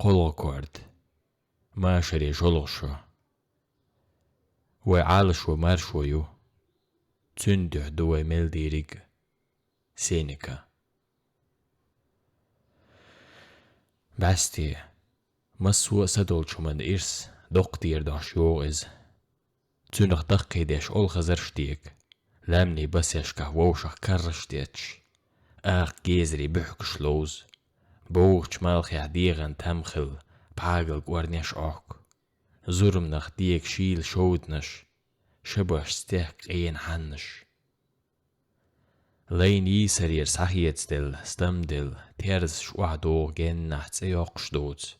قلقورد ما شري جلوشو وعالشو مارشويو تندح دوي ملديريغ سينيكا باستي مسو سدولشو من إرس دقتير داش يوغز تنخ دقي داش أول خزرشتيك لامني بسيشكا ووشخ كرشتيتش جيزري بحكش لوز بوغش مالخ يعديغن تمخل باقل قوارنيش زرمنخ ديك شيل شودنش شبش ستيك اين حنش لين يسرير صحيت دل ستمدل تيرز شوعدو جن نحت ايوقش دوت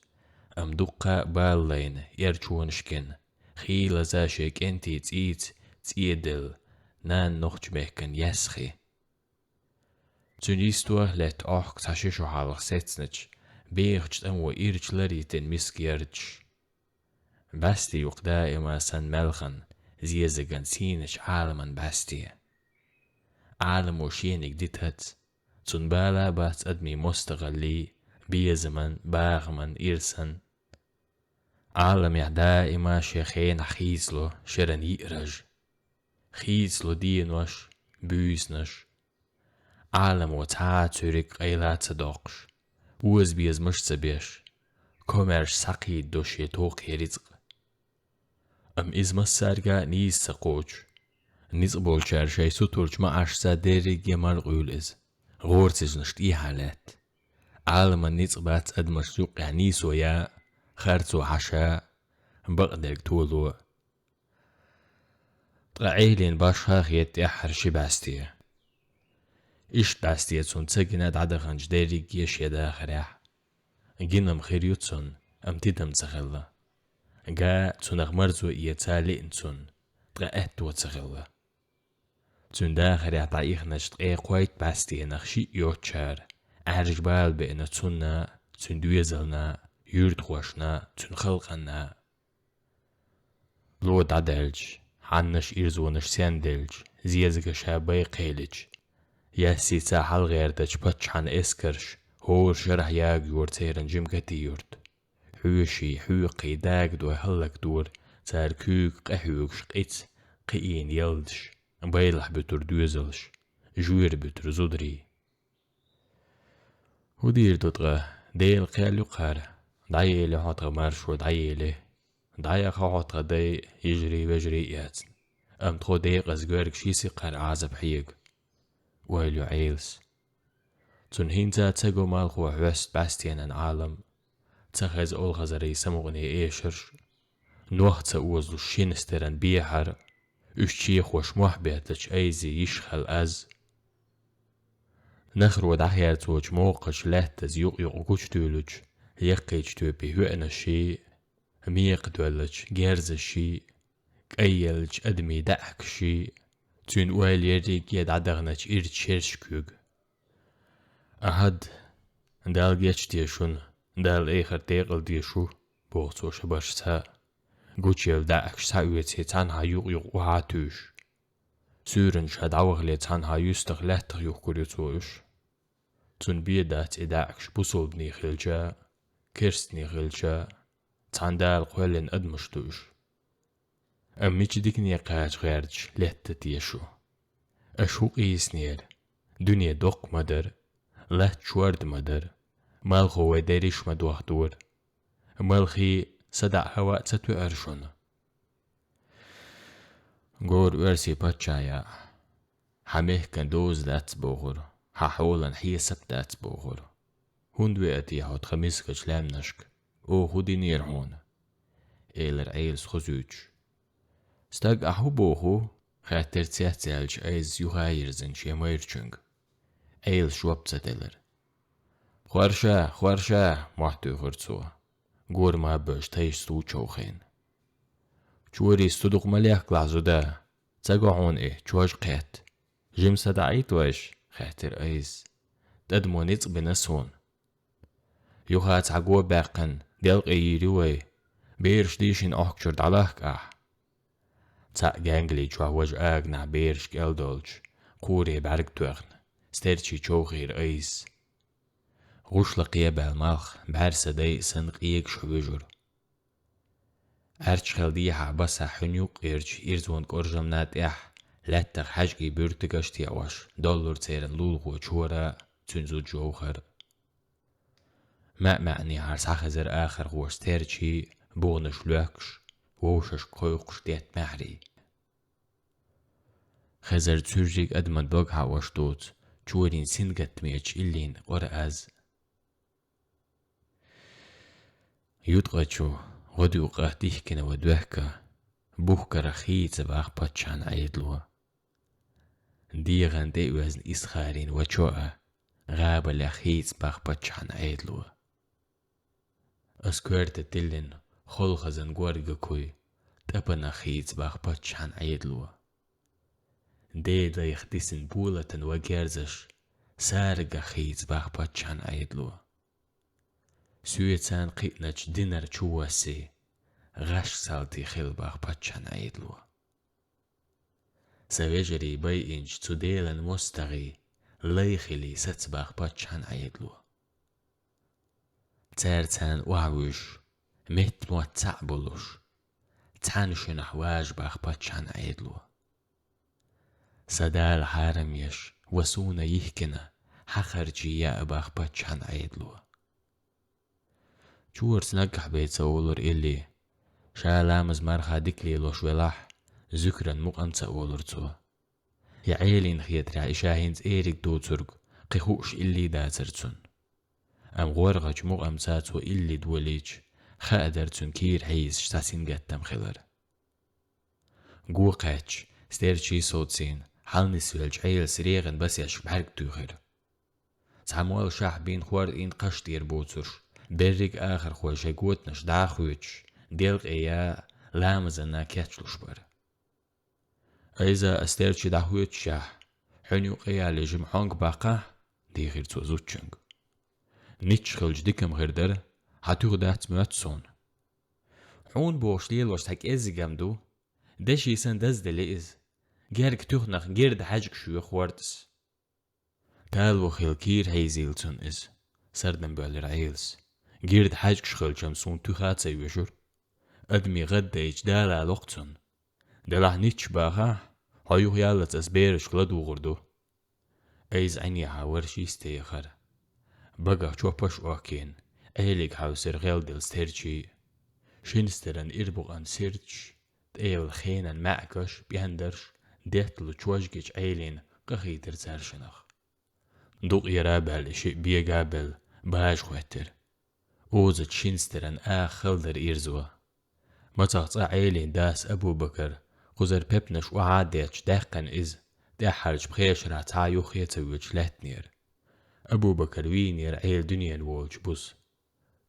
دقا بالين يرچونشكن خيل زاشك انتي تيدل نان نوخج مهكن يسخي تنيستوه لت تاشيشو حالخ ستنج بيغج امو إيرج لريتن مسكيرج باستي يوق دائما سن ملخن زيزغن سينش عالمن باستي عالم وشينك ديتهت تنبالا بات ادمي مستغلي بيزمن باغمن إرسن عالم يع دائما شيخين خيزلو شرن يئرج خيزلو دينوش بيسنش عالم وتعاتورك قيلات صداقش وز بيز مش سبيش كومرش ساقي دوشي توقي رزق إزمس سارقا نيز سقوش نيز بولشار شاي سوتورج ما عشسا ديريق يمرغول إز غورتز نشت حالات عالم نيز بات أدمش سوق نيسو يا خارتو حشا بقدرك تولو طعيلين باشا خيت يحر شباستي إيش داستي تون تسجنات عدغنج ديريق يش يدا خريح جينم خيريوتسون تيدم تسخلا جا تونغ مرزو يتالي انتون تغأت وتسخلا تون داخل يعطيخ نشت قويت باستي نخشي يوتشار أعرج بال بإن تونا تون دويزلنا يرد خوشنا تون خلقنا لو دادلج حنش إرزونش ساندلج زيزغ شابي قيلج ياسي ساحل غيردج باتش عن اسكرش هور شرح ياج يورتيرن جمكتي يورد حوشي حوقي داق دو هلك دور تار كوك قحوكش قيت قيين يلدش بيلح بتر دوزلش جوير بتر زودري ودير دوتغا ديل قيالو قار دايلي حوطغ مارشو دايلي دايا حوطغ داي يجري وجري ياتن تخو ديق ازغارك شيسي قار عازب حيق ويلو عيلس تون هينتا تاقو مالخو حوست باستيان عالم تخز أول غزري سمغني إيشرش نوح تأوزلو شينسترن بيحر اشتيخ وش محبيتش أيزي يشخل أز نخرو دحيات وش موقش لهتز يق كوش تولج يقيج توبي هوئنا شي ميق دولج جيرز شي كأيلج أدمي دحك شي تون ويل يريك يدعدغنج إرد شيرشكوغ أحد دال جيشتيشون دال إيخر تيقل ديشو بوغتو شباشتا قوشيل داكش ساويتي تانها يوق وهاتوش سورن شاد عوغلي تانها يستغ لاتغ يوكوريتوش تون بيدات إداكش بوصلبني خلجا كرستني خلجا تان دال قوالين أدمشتوش أميش ديكني قاج غيرج لاتتيشو أشوق إيسنير دنيا دوق مدر لات شوارد مدر مالخو وداريش مدوح دور مالخي صدع هواء تتو أرشون غور ورسي باتشايا حميه كان دوز دات بوغر حاولا حيسب دات بوغر هندوي أتي هات خميسك جلام نشك او خودي نيرهون إيلر عيلس خزوج ستاق أحو بوغو خاتر تياتيالج أيز يغايرزن شيمايرچنگ ايل شوابتsa دلر خوارشا محتو خرцو غور ما بش تايش سو چوخين چوري استودق مليح لحظودا تاقعون چواج قيت جيم صدعيت واش خاطر ايز تدمونيت بنسون يوخات عقو باقن دلق ايريوي بيرش ديشين احكشر دعلاك تا جانجلي چواج اغنا بيرش كالدولج قوري بارك توغن سترچي چوخير ايز غوش لقيا المالخ بعرسة داي سن قيق شبجر أرش خلديها بس حنيوق إرزون كورجمنات لاتق حاجكي بيرتقاش تياواش دولار تيرن لولغو تشورا تنزو جوخر ما معني هارس خزر آخر غوش تيرشي بونش لوكش ووشش قويقش ديت معري خزر تسرجيك أدمن بقها واشتوت تشورين سنقت ميتش إلين ورأز يدغشو غدو قهديهكنا ودوهكا بوهكا رخيت باخ باتشان عيدلوا ديغان دي وزن إسخارين وچوء غاب لخيت باخ باتشان عيدلوا اسكورت تلين خلخزن غورغ كوي تبنا خيت باخ باتشان عيدلوا دي دا يخدسن بولتن وگرزش سارغ خيت باخ باتشان عيدلوا سويتان قيتناش دينر چواسي غاش سالتي خيل باخ باتشان عيدلوا سويجري باي انج تديلن مستغي ليخلي ستباخ باتشان عيدلوا تارتان وعوش مت موت تعبلوش تانشن حواج باخ باتشان عيدلوا سدال حارميش وسونا يهكنا حخرجي يا باخ باتشان عيدلوا جورت نقح بيت سولر إلي شالامز مرخا ديكلي لوش ولاح ذكرا مقام سولر تو يا عيلين خيات رائشاهينز إيريك دوترق قيخوش إلي داترتون أم غورغج مقام ساتو إلي دوليج خادرتون كير حيز شتاسين قتم خلر قوقاتش ستيرشي صوتسين حال نسولج عيل سريغن بس يشك بحرق توخر تعموال شاح بين خوار إن قشتير بوتر بريك آخر خوشي قوتنش داخويتش ديلق إياه لامزنا كاتشلوش بار إذا استيرشي داخويتش شاح حنيو قيالي جمحونك باقاه دي غير توزوتشنك نيتش خلج ديكم غير در هاتوغ دات مواتسون حون بوش ليل وش تاك إزي جامدو داشي سن داز دليز جارك تغنق جيرد حاجك شو خوارتس تالو خيل كير هيزيلتون إز سردن بالر عيلس جيرد حاجك شخل جمسون تخات سيوشور أدمي غدا يجدال على وقتون دلح نيتش باقا هايو يالت أسبيرش غلدو غردو أيز عني حاورشي استيخر بقى چوپش اوكين ايليك حاوسر غيل دل ستيرچي شينسترن إربغان سيرچ تأيول خينان معكش بيهندرش ديتلو چوشجيج ايلين قخيتر زارشنخ دوق يرابل شيء بيقابل باش خوتر اوزت شينسترن خلدر إيرزوا متغطى عيلين داس أبو بكر قزر بيبنش وعاديتش داقن إز داحرج بخيش راتايو خيتويج لاتنير أبو بكر وينير عيل دنيا الووج بوس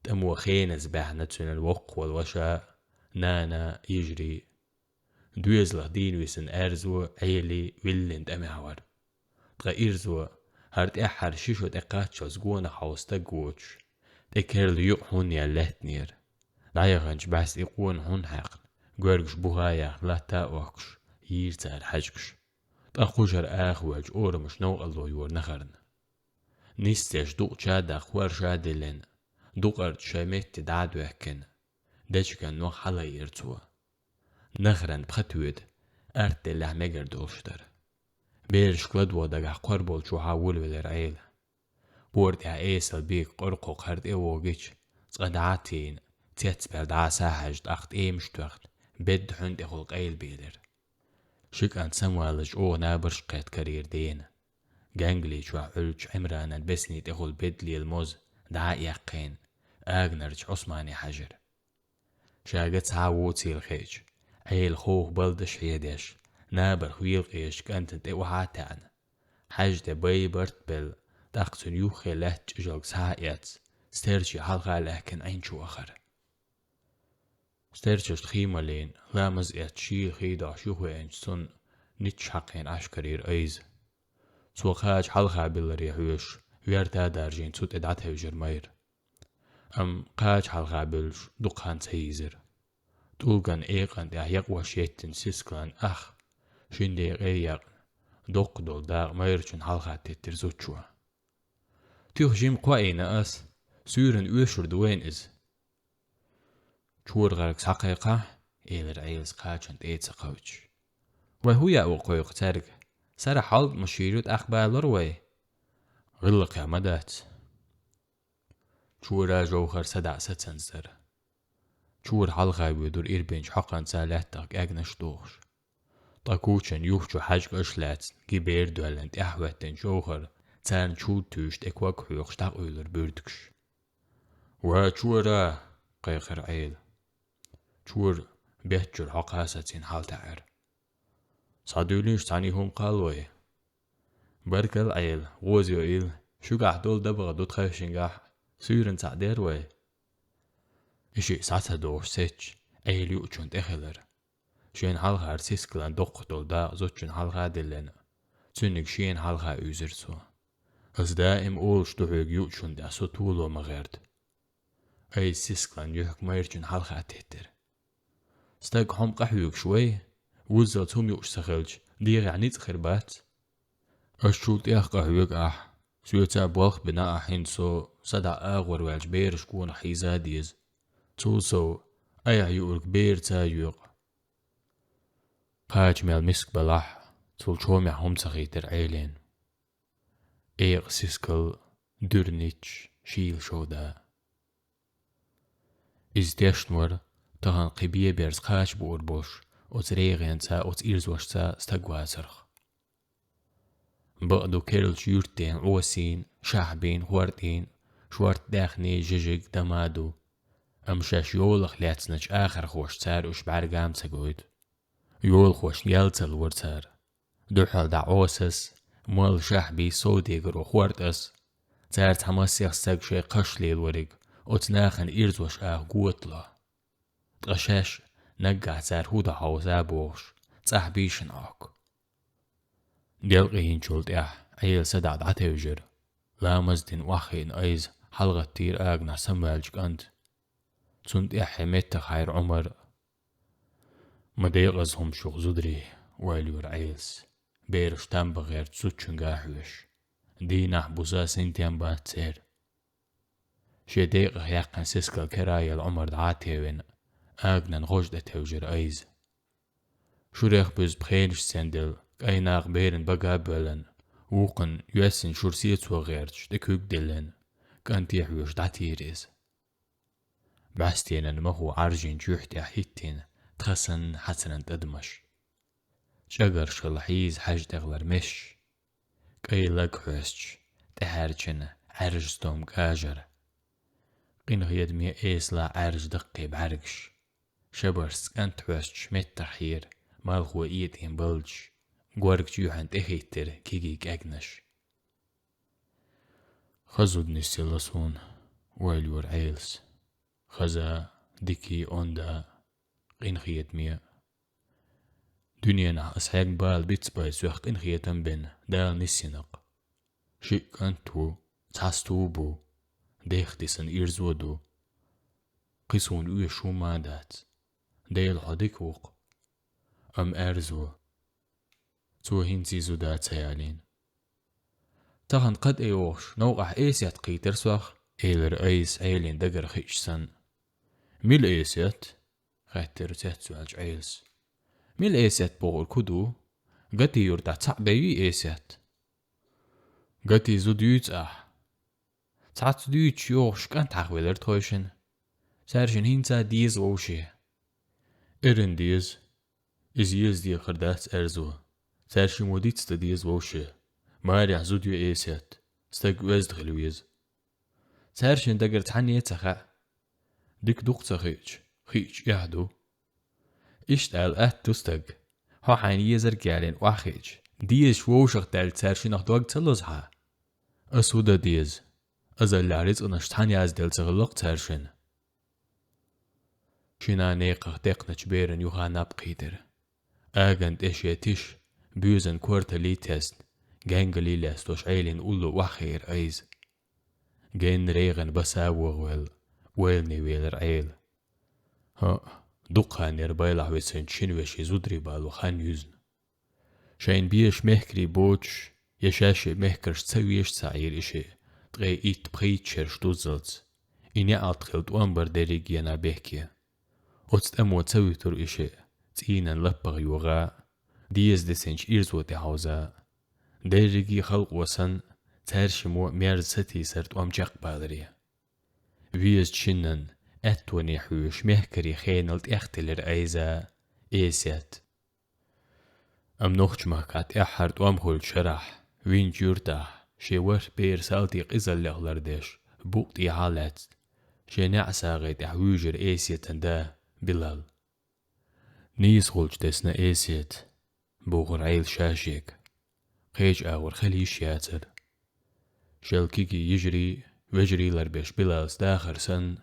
تمو خين زباحنتنا الوق والوشاء نانا يجري دويزلغ دين ويسن أرزو عيلي ويلند أمهور تغيرزو هارت أحر شيشو تقاتشو زقونا حوز تقوش تكرل يقحون يالاتنير لايغنج باس يقون هون حقل قوارقش بغايا لا تاوكش يرتار حجكش تأخوشر آخواج أورمش نو الله يور نخرن نيستيش دوق شادا خوار شادلين دوقرد شاميت دعدو احكن داجكن نو حالا يرتوا نخرن بخطويد ارت الله مگر دولشتر بيرش كلدوا داقح قربول شو حاول ولر عيل بورد ايسل بيك قرقو قرد ايوغيش صدعاتين تيتسبر دعا ساحج اخت ايمشتوخت بد حند اخلق ايل بيلر شك ان سموالج او نابرش قيت كارير دين جانجلي شو علج عمران البسني تاخل بدلي الموز دعا يقين اغنرج عثماني حجر شاقت عاووتي الخيج عيل خوخ بلدش حيدش نابر خويل قيش كانت تقوحاتان حاج دبي برت بل داقتن يوخي لهج جوغ سايات ستيرجي حلقة لكن عين شو اخر ستيرجش خيمة لين لامز اتشيل خيدا شوخو انجسون نيتش حقين عشكرير ايز سوخاج حلقة بالريحوش ويرتا دارجين سوت ادعته جرمير ام قاج حلقة بلش دقان تهيزر تولغان ايقان دايق وشيتن سيسكلان شندي غيق دق دول داق ميرشن حلقة تترزوتشوا تيوخ جيم قوائنا أس سورن أوشر دوين إز شور غارك ساقيقة إيلر عيلز قاچن تيت سقوش وهو يأو قويق تارك سارة حال مشيرود أخبار وي غلق يا مدات شورا جوخر سدع ستسنزر شور حلقة بيدور إيربينش حقا سالاتك أغنش دوغش طاكوچن يوحشو حاج أشلات جبير دولنت أحواتن جوخر تان شو توشت إكواك حيوخش تاقويلر بيردكش وشورا قيقر عيل شور بيتجر حقاسة حال تعر صادوليش تاني هم قالوي بركل عيل غوزيو عيل شو قاح دول دبغ دوت خيشن قاح سيرن تعدير وي إشي ساعتها دوش سيتش عيل يوچون تخلر شين حالها رسيسكلان دوق دول دا زوچون حالها دلن تونك شين حالها اوزرسو از دائم اولش دوحيق يوچون دا سو طولو مغيرد اي سيسكلان يوحك ميرچون حالها تهتر ستاق حم قحيوك شوي وزل توم يوش سخلج ديغ يعني تخربات اشتولت اخ قحيوك اح سويتا بوالخ بناء حين سو صدع اغور والجبير شكون حيزا ديز توسو اي عيوك بير تايوق قاج مال مسك بلاح تول شومي هم تغيتر عيلين ايغ سيسكل دورنيتش شيل شودا از ديشنور تهان قبيه بيرز قاج بور بوش اوت ريغين تا اوت إيرزوش تا ستقواسرخ بقدو كيرل شيورتين عوسين شعبين هوردين شوارت داخني جيجيك دمادو امشاش يولخ لاتسنج آخر خوش تار وش بعرقام تقويد يول خوش يالتل ورتار دوحل دا عوسس مال شعبي صوديقر وخوارتس تار تحمس يخستاق شي قشلي الورق وتناخن إيرزوش قوتلا تغشاش نقع تار هودا حوزا بوش تحبيشن ديلقين جولت عيل سدع دعتيوجر لامزدين واخين ايز حلقة تير اغنا سمالجك انت تسنت حميت خير عمر مديغزهم شوق زدري واليور عيلس بيرش تام بغير تسوتشن قاحوش دينح بوزا سنتين بات سير شديق يقن سيسكال كرايا العمر دعاتيوين اغنا نغوش توجر ايز شوريخ بوز بخيلش سندل ايناغ بيرن بقى بلن وقن يوسن شورسيت وغيرش دكوك دلن كان تيحوش دعتيريز بعستين مهو عرجين جوحتي حيتين تخسن حسنا تدمش شجر شلحيز حاج تغلر مش كي لك حوشش تهارجن عرجتهم كاجر قين غيد مي ايسلا عرج دقي بعرقش شبرس كانت حوشش متحير مالخو ايتين بلج قوارك جوحن تخيتر كيجيك اجنش خزود نسيلسون واليور عيلس خزا ديكي اوندا قين خيت ميا دنيانا اسحاق بال بيتس باي سوخ قين خيتن بن دال نسينق شيء كانتو تحستو بو ديختي سن إيرزودو قيسون اوه شو مادات ديل حديك وق ام ارزو تو هنتي زودات سيالين تغن قد ايوش نوقع ايسيات قيتر سوخ ايلر ايس عيلين دقر خيش سن ميل ايسيات غاتر تاتسو عج عيلس ميل ايسيات بغل كدو قتي يردع تعبي ايسيات قتي زوديوت تعت ديوت يوش كان تحويلر تويشن سارشن هنتا ديز ووشي ارن ديز از يز دي خردات ارزو سارشي موديت ستديز ووشي ماريع زوديو ايسيات ستاق وزد خلويز سارشن دقر تحني تخا ديك دوق خيج يهدو اشتال تستق ها حاني يزر قالين واخيج ديز شووشق دال سارشي نخدوق تلوزها اسودا ديز ازال لعريز انشتحاني از دل تغلق سارشن شنا نيقه دقنا جبيرن يوها نابقيدر اغند اشياتيش بيوزن كورتالي تست جانجلي لاستوش عيلين اولو وخير ايز جين ريغن بساوغ ويلني ويلر عيل ها دقها نربايلح ويسن شنوشي زودري بالو خان يوزن شاين بيش مهكري بوش يشاشي مهكرش تسويش سعير اشي تغي إيت بخيتشر شتوزلت إني أعتقلت وأنبر ديريج ينا بيكي أتست أمو تسويتر إشي تينا لبغ يوغا ديز ديسنش إيرزو تحوزا ديريجي خلق وسن تارشمو ميرز ستي سرت وامجاق بادري ويز تشنن أتوني حوش مهكري خينلت اختلر أيزا إيسيت أم نوخش مهكات أحرت وامخول شرح وين جورتاح شي ور بير سالتيق إزال لغلردش بوقتي حالات شي نعسا غيت أحوجر إيسيت دا بلال نيس خولج دسنا إيسيت بوغر عيل شاشيك قيج آور خليش ياتر شلكيكي يجري وجري لربش بلال داخر سن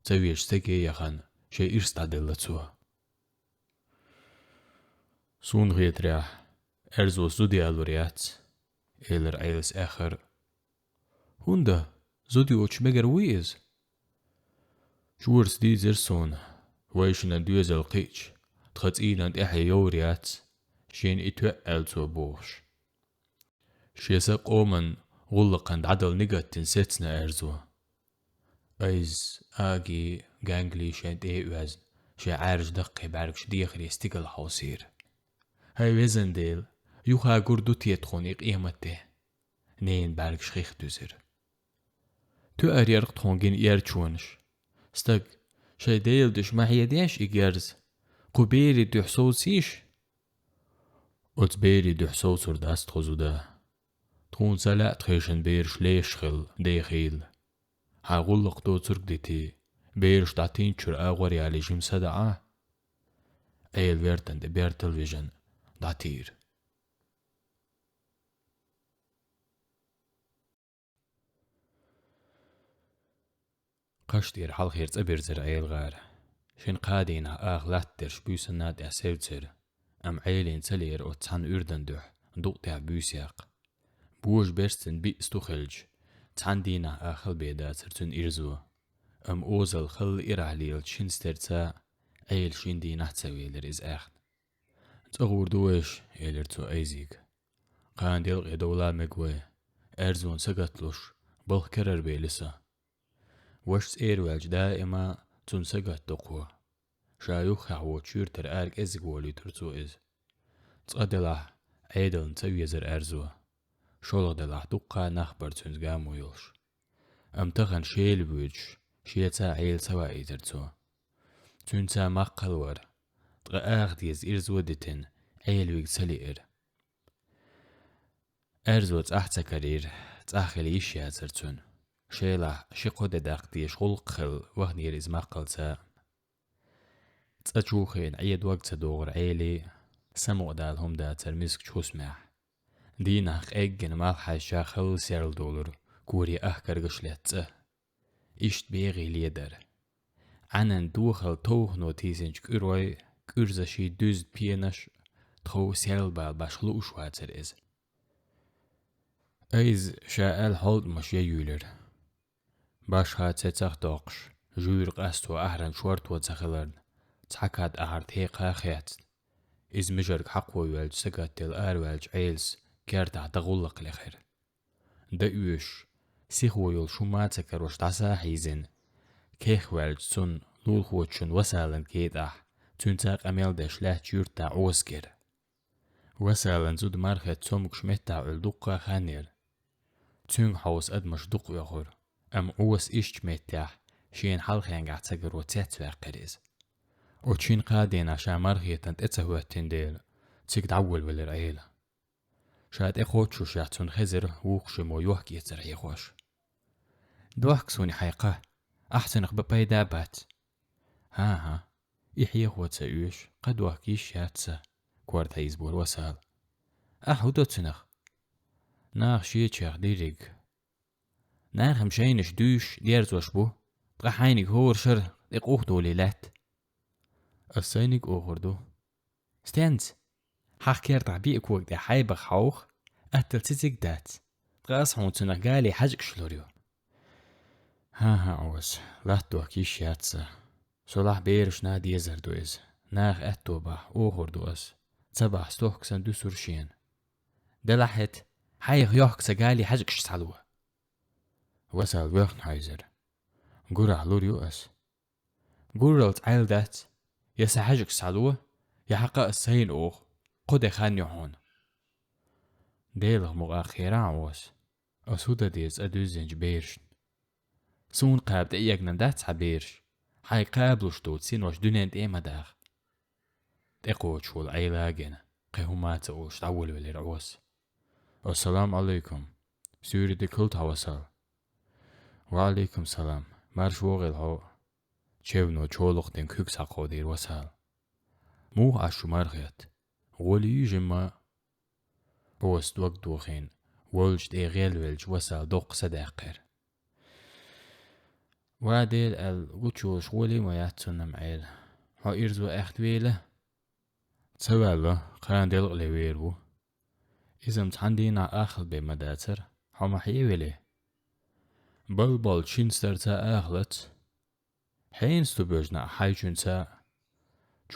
تسويش سكي يخن شي إرستعدلتسوا سون غيت راح أرزو زودي ألوريات إلر عيلس آخر هوندا زودي وش مجر ويز شورس دي زرسون ويشنا دوز القيج تخطئينا إحي يوريات شين إتوأل تو بوش شيسا قومن غلقاً عدل نيجات تنسيتنا أرزو أيز آجي جانجلي شين وزن شي عارج دقي باركش ديخري استيقل حوصير هاي وزن ديل يوخا قردو تيتخون إقيمته نين باركش خيخ دوزر تو أريرق تخونجين إيرتشونش استق شي ديل دش ما هي ديش إيجارز قبيري دحصول سيش أتبيري دحصول سرداست خزودا تخون سلاء تخيشن بيرش ليشخل ديخيل هاغلق دو ترك ديتي بيرش دعتين شر آغوري على جيم صدعا ايل ويرتن دي بير تلفزيون دعتير قشتير حال خير تبيرزر ايل غار شين قادينا لاترش بيسنات احسيوتر ام عيلين تلير او تحن اردن دوح دوقتع بيسياق بوش بيرستن بيستو خلج تحندينا آخل بيدا ترتن إرزو أم أوزل خل إرعليل شنسترتا أيل شندي نحتسوي لرز آخن تغور دوش إلرتو أيزيك قان ديلغي دولا مقوي أرزون سقطلوش بل كرر بيلسا وشت إيروالج دائما تن سقط دقوة شايوخ حوو شيرتر آرك إزقولي ترتو إز تقدلح عيدل نتسوي زر أرزو شولغ دلح دقا نخبر تنزقامو يلش أم تخن شيل بوج شيلتا عيل سوائي ترتو تنسا مقلور تغا آخديز إرزو دتن عيل ويق سليئر أرزو تأحتا كرير تأخلي إشيا ترتون شيلح شقو دداق ديش خلق خل وغنير إز مقلتا تأجوخين عيد وقت دور عيلي سمو دالهم دا ترمسك تشوسمح ديناخ اجن مالحا شاخل سيرل دولار كوري كرغش لاتسه إشت بيغي ليدر عنن دوخل توخ نوتيسنج كروي كرزشي دوزد بينش تخو سيرل بال باشلو شواتر إز أيز شاءل حولد مش يولر باش هاتسيتاخ دوقش جوير قاستو أهرن شورتو تخلرن تحكاد أهرت هيقا خيات إز مجرق حقوي والج سقات تل والج عيلس كارتا تغلق لخير دأيوش سيخويل شماتك روش تعسا حيزن كيخ والج سن لول خوتشن وسالن كيداح تنتاق أميل داش لا جيرتا عوسكر وسالن زود مارخت سمك شمتا عالدقا خانير تون حوس أدمش دق يخور أم عوس إشت متاح شين حلخين قاعتاقر وتاتوا قريز وچين قادين عشان مارخيتن اتسهواتين ديل تيك دعول والرعيلة شاد اخوتشو شاعتون خزر ووخشمو يوحك يتر يخوش دوحك سوني حيقه أحسن باباي دابات ها إحيا خواتسا يوش قد وحكيش شاتسا كوارتا يزبور وسال أحو تنخ ناخ شيتشاخ ديريك ناخ مشينش دوش ديرز وشبو تغحينك هور شر اقوخ دولي لات السينك أوخردو ستانز حاكير تعبيق وقت دي حايبخ حوخ أتل تزيك دات تغاس حون تنقالي حاجك شلوريو ها عوز لاتو كيش ياتسا صلاح بيرش نادي يزردو إز ناخ أتو باح أوخردو أس تباح ستوخك سندو سورشين دلحت حايخ يوحك سقالي حاجك شسالوه وسال ويخنهايزر قرع لور يؤس قرلت عيل دات يسحجك سالوه يحقق السين أوخ قد خان يحون ديلغ مغا خيران وس أسودة ديز أدوزنج بيرش سون قابد إيقنا دات عبيرش حي قابلوش دوت سين وش دونين ديما داخ تقوش شول عيلاقين قيهمات أوش تعول ولي رعوس السلام عليكم سوري دي كل توصل وعليكم السلام مارش وغل هو تشيونو تشولوخ دين كوك ساقو دير وسال مو عشو مرغيت ولي جمع اوست وقت دوخين ولج دي غيل ولج وسال دوق صداقر وعديل الغوتشوش ولي ما ياتسون معيل ها إرزو اختويله تسواله قران ديل غليويرو إذا متحندينا آخل بمداتر هما حيويلي بل شينستر تا آخلت حين ستبجنا حيجون تا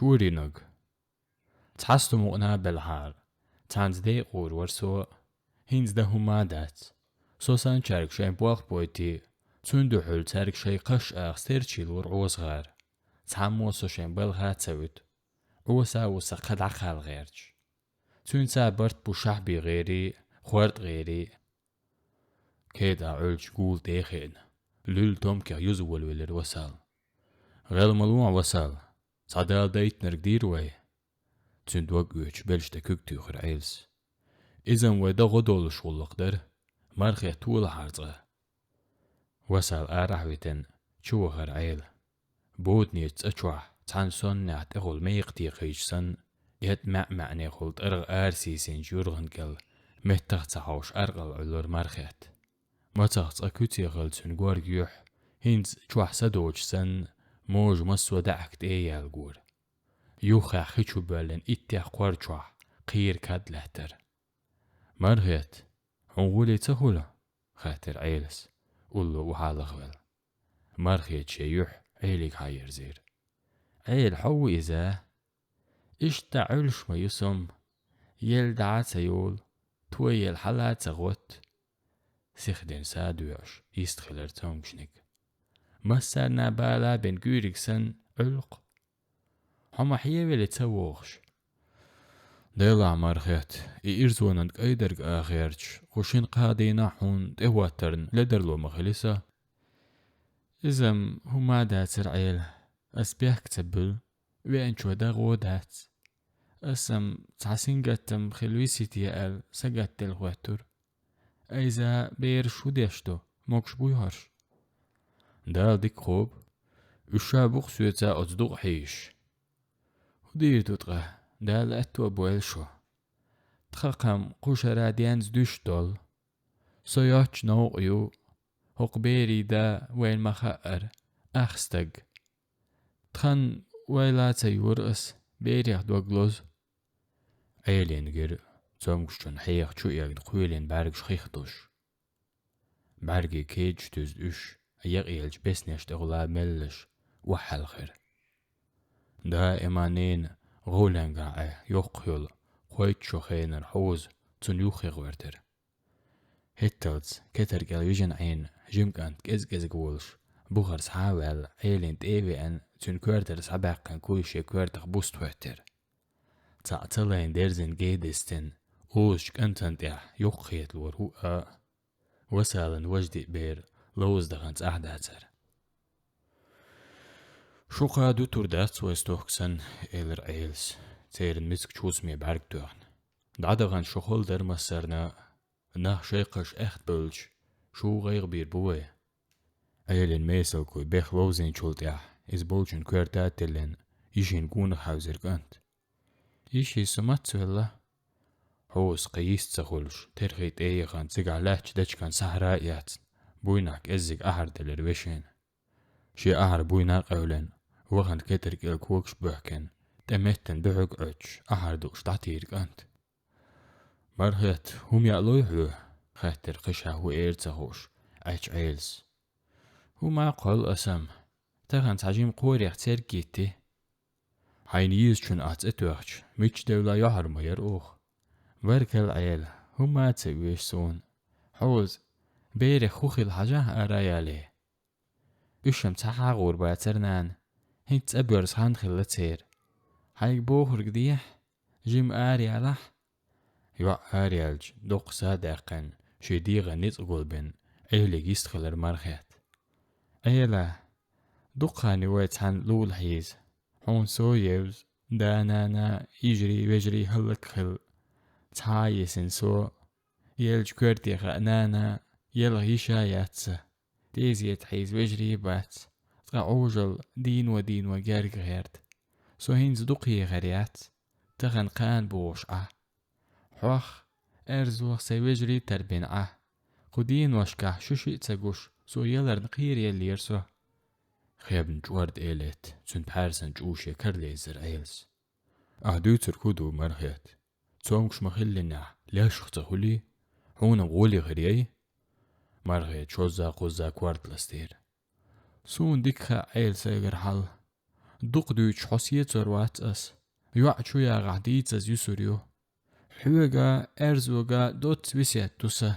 جورينوغ تحستو مقنا بالحال تانز دي قور ورسو هينز ده هما دات سوسان شارك شاين بواق بويتي تندو حل تارك شاي قش آخستير تشيلور عوز غار تحمو سو شاين بالغات سويت عوسا قد عقال غيرج تنسى برت بوشح بي غيري خوارد غيري كيدا عولج قول ديخين لول تومكا يزول ولر وسال غير ملوع وسال صدال دايت نرقدير وي تندوق ويش بلش تكوك تيخر عيلس إذن ويدا غدول شغل قدر مرخي طول حارزغه وسال آرحويتن شو غير عيل بودني تسأشوح تانسون نعت اغل ميقتي قيجسن يهد معني خلط ارغ آرسيسين جورغن كل مهتغ تحوش ارغل علور مرخيت متغ تأكوتي غلتن قوار جيوح هينز شوح سدوش سن موج مسو دعكت ايه القور يوخا خيشو بالن اتيح قوار شوح قير كاد لهتر مرخيت عنغولي تخولا خاتر عيلس قولو وحالغول مرخيت شيوح عيليك حير زير عيل حو إذا اشتعلش ما يسم يلدع سيول توي الحلات سغوت سيخدن سادوش يستخلر تونكشنك مسرنا بالا بن جوريكسن علق هما حيوي لتسووغش ديلا مرخيت إيرزوننك أيدرق آخيرش خوشين قادينا حون تهواترن لدرلو مخلصة إزم هما داتر عيل أسبيح كتبل وين شو دا غودات أسم تحسين قتم خلويسي تيال سقات الغواتر أيزا بير شو ديشتو موكش بويهرش دال ديك خوب وشابوخ سويتا أصدق حيش ودير دوتغه دال أتوا بويلشو تخاقم قوشرا ديانز دوش دول سوياتش نوقيو هق بيري دا وين مخاقر أخستق تخن ويلاتا يورقس بيريخ دوغلوز عيلين غير تسومكشتون حيخ تشويق دقويلين بارق شخيخدوش بارقي كيج تزدوش أيق إيلج بسنيش تغلا ملش وحل خير دائمانين غولن قاعي يوقيول خويت شوخين الحوز تنيوخي غورتر هيتلز كتر قليجن عين جمكان كز قولش بوغر سحاول عيلين تيوي أن تنكورتر سعباقن كويشي كورتر بوست وحتر تعطلين درزن جيدستن اوش كنتن تيح يوقيت الورهوء وسالن وجدي بير لوز دغنت أحداتر شو قادو تردات ويستوخكسن إلر عيلس تيرن مسك تشوس مي بارك دوغن دعدغن شخول در مسرنا ناخ شيقش اخت بلج شو غير بير بوي عيلين ميسل كوي بيخ لوزين شولتيح إز بولجن كويرتات تلين يشين كون حاوزر كانت يشي سماتسو الله هوس قيست سخولش ترخيت ايغان زيقع لاتش داش كان سهرائيات بويناك ازيق احر دلروشين شي احر بويناك اولين وغن كترك الكوكش بوحكن تمتن دعوك عوش احر دوش تعطيرك انت مرهيت هم يألويحو خاتر قشا هو ايرتسخوش عيش عيلس هما قل اسم تغن تعجيم قوريخ تركيتي حين يزشون اتوخش ميش دولا يحر مير اوخ ورك العيل هما تسويش سون حوز بيري خوخي الحاجة أرايالي إشم تحا غوربا ترنان هيت أبيرس هانخل لتسير هاي بوخر قديح جيم آريالح يوع آريالج دوق صادقن شديغة نتقول بن أيلي جيستخل المرخيات أيلا دوقاني ويتحن لول حيز هون سويوز دانانا يجري ويجري هلك خل تحايسن سو يلج كورتي خانانا يلغ يشاياتسه تيزيت حيز ويجري بات تقع عوجل دين ودين وجارق غيرت سو هينز دقي غريات تغن قان بوش حوخ ارزوخ سيوجري تربين قدين وشكح شوشي تسقوش سو يلر نقير يلي يرسو خيابن جوارد ايلت سن بحارسن جوشي كرليزر ايلس اهدو تركودو مرخيات تومكش مخلنا ليش اختخولي هون غولي غريي مرخيات شوزا قوزا كوارت لستير سون ديكها ايل سيغر حل دوق دوش حسيت زروات اس يوعد شو يا غعديت از يسوريو حوغا ارزوغا دوت بسيات توسه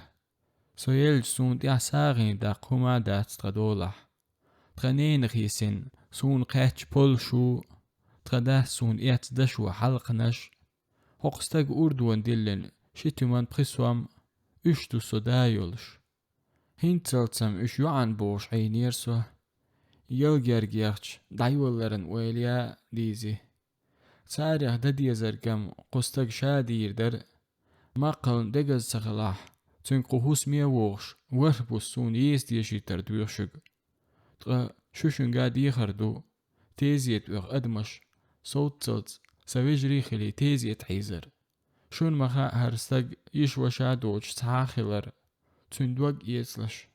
سو يلج سون ديع ساغين دا قوما دات تغدولح تغنين غيسين سون قاتش بول شو تغدا سون ايات دشو حلق نش هقستاق اردوان دلن شتمان بخسوام اشتو صدايولش هينتلتم اش يوعن بوش عينيرسو يلجرجيخش دايولرن ويليا ديزي تاريخ ددي زرقم قستاق شادير در ماقل دقز سغلاح تنقوهوس ميوغش وربو سون يستيشي تردويخشق تغا شوشن قاد يخردو تيزيت وغ أدمش صوت صوت سويجري خلي تيزيت حيزر شون مخا هرستق يشوشا دوش تاخلر تندوق يسلش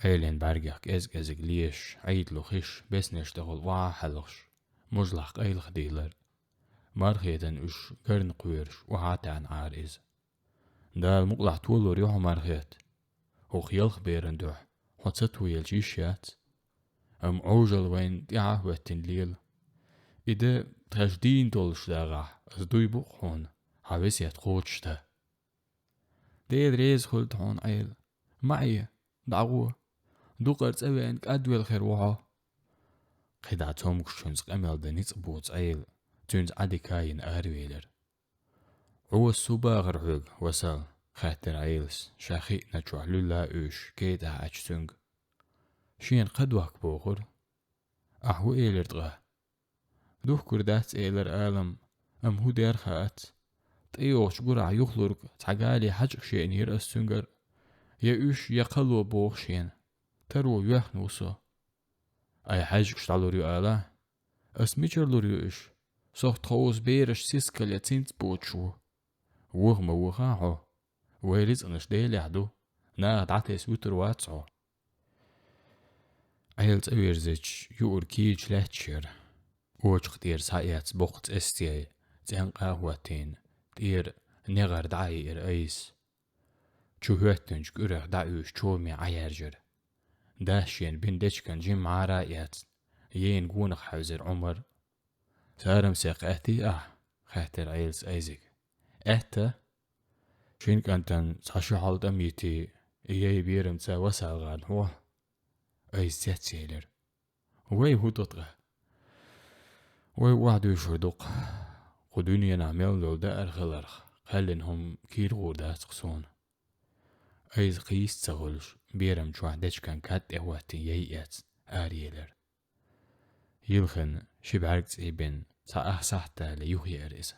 ايلين بارجاك ازق ليش عيد لخش بس نشتغل واحلخش مجلح ايلخ ديلر مرخيتن اش قرن قويرش وهاتان عارز دال مقلع تولو ريوح مرخيت هو خيالخ بيرن دوح حتستو يلجيشيات ام عوجل وين دعاه واتنليل إذا تجدين دولش داغح از دوي بوخون حويسيات خوتشتا ديل ريز خلت هون عيل معي دعوه دوقرت اوي انك ادوي الخير وحا قيدا تومك شونز قمل دنيت بوت عيل تونز عدي كاين ارويلر هو السوباغر حوغ وصل خاطر عيلس شاخي نجوح لولا اوش كيدا عجتونغ شين قدوك بوخر احو ايلر دغه دوح كردات ايلر آلم ام هو دير خات تيوش قرع يخلرك تعقالي حجق شين يرأسونغر يا اوش يقلو بوخ شين ترو يحنوسو اي حجق شتالوريو آلا اسميچر لوريو اش صوح تخوز بيرش سيسكال يتسينت بوچو وهم وخاحو ويريز انش ديل يعدو نا دعتي سوتر واتسو عيلت اويرزيج يور كيج لاتشير ووچق دير سايات بوقت استياي زين قهوتين دير نغر دعاير ايس چو هوتنج قرق دعوش چومي عيارجر داشين بندشكن جيم عرايات يين قونق حوزر عمر سارم سيق اهتي خاطر عيلس ايزيك اهتا شين كانتن ساشو حالت اميتي اياي بيرم تا وسالغان هو ايز زيت سيلر وي هو تطغى وي وعدو يشردق قدوني نعمل لو دا ارخلرخ خلنهم كير غودات قصون ايز قيس تغلش بيرم جوعدش كان كات اهواتي يايات اريلر يلخن شبعرقت ايبن تا احسحتا ليوهي ارئيسه